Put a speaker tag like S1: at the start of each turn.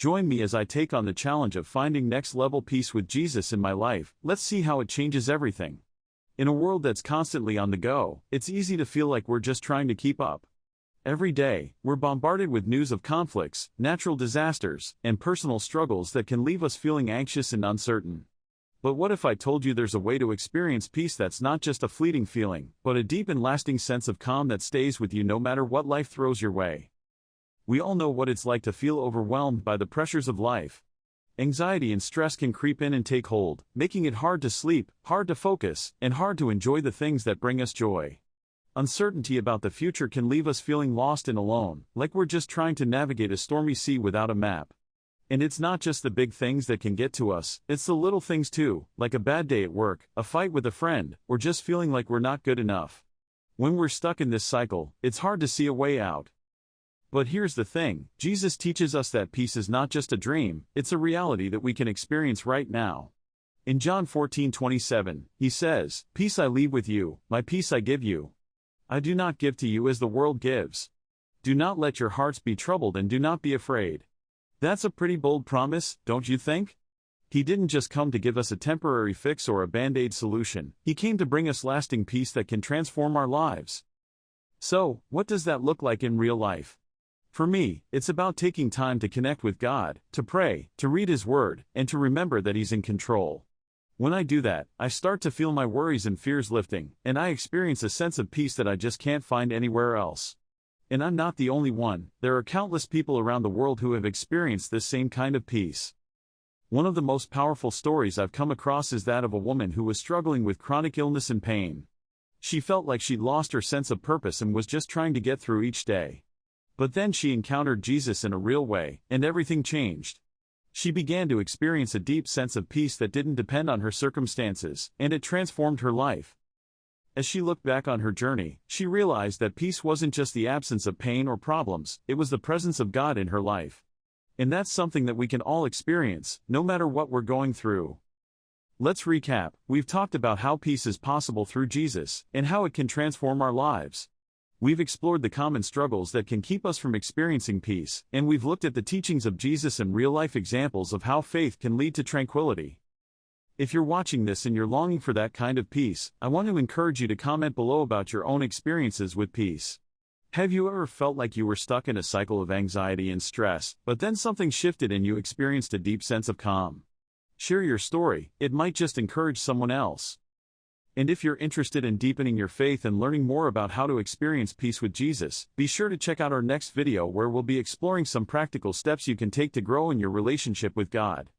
S1: Join me as I take on the challenge of finding next-level peace with Jesus in my life. Let's see how it changes everything. In a world that's constantly on the go, it's easy to feel like we're just trying to keep up. Every day, we're bombarded with news of conflicts, natural disasters, and personal struggles that can leave us feeling anxious and uncertain. But what if I told you there's a way to experience peace that's not just a fleeting feeling, but a deep and lasting sense of calm that stays with you no matter what life throws your way? We all know what it's like to feel overwhelmed by the pressures of life. Anxiety and stress can creep in and take hold, making it hard to sleep, hard to focus, and hard to enjoy the things that bring us joy. Uncertainty about the future can leave us feeling lost and alone, like we're just trying to navigate a stormy sea without a map. And it's not just the big things that can get to us, it's the little things too, like a bad day at work, a fight with a friend, or just feeling like we're not good enough. When we're stuck in this cycle, it's hard to see a way out. But here's the thing, Jesus teaches us that peace is not just a dream, it's a reality that we can experience right now. In John 14:27, he says, "Peace I leave with you, my peace I give you. I do not give to you as the world gives. Do not let your hearts be troubled and do not be afraid." That's a pretty bold promise, don't you think? He didn't just come to give us a temporary fix or a band-aid solution, he came to bring us lasting peace that can transform our lives. So, what does that look like in real life? For me, it's about taking time to connect with God, to pray, to read His Word, and to remember that He's in control. When I do that, I start to feel my worries and fears lifting, and I experience a sense of peace that I just can't find anywhere else. And I'm not the only one, there are countless people around the world who have experienced this same kind of peace. One of the most powerful stories I've come across is that of a woman who was struggling with chronic illness and pain. She felt like she'd lost her sense of purpose and was just trying to get through each day. But then she encountered Jesus in a real way, and everything changed. She began to experience a deep sense of peace that didn't depend on her circumstances, and it transformed her life. As she looked back on her journey, she realized that peace wasn't just the absence of pain or problems, it was the presence of God in her life. And that's something that we can all experience, no matter what we're going through. Let's recap. We've talked about how peace is possible through Jesus, and how it can transform our lives. We've explored the common struggles that can keep us from experiencing peace, and we've looked at the teachings of Jesus and real-life examples of how faith can lead to tranquility. If you're watching this and you're longing for that kind of peace, I want to encourage you to comment below about your own experiences with peace. Have you ever felt like you were stuck in a cycle of anxiety and stress, but then something shifted and you experienced a deep sense of calm? Share your story, it might just encourage someone else. And if you're interested in deepening your faith and learning more about how to experience peace with Jesus, be sure to check out our next video where we'll be exploring some practical steps you can take to grow in your relationship with God.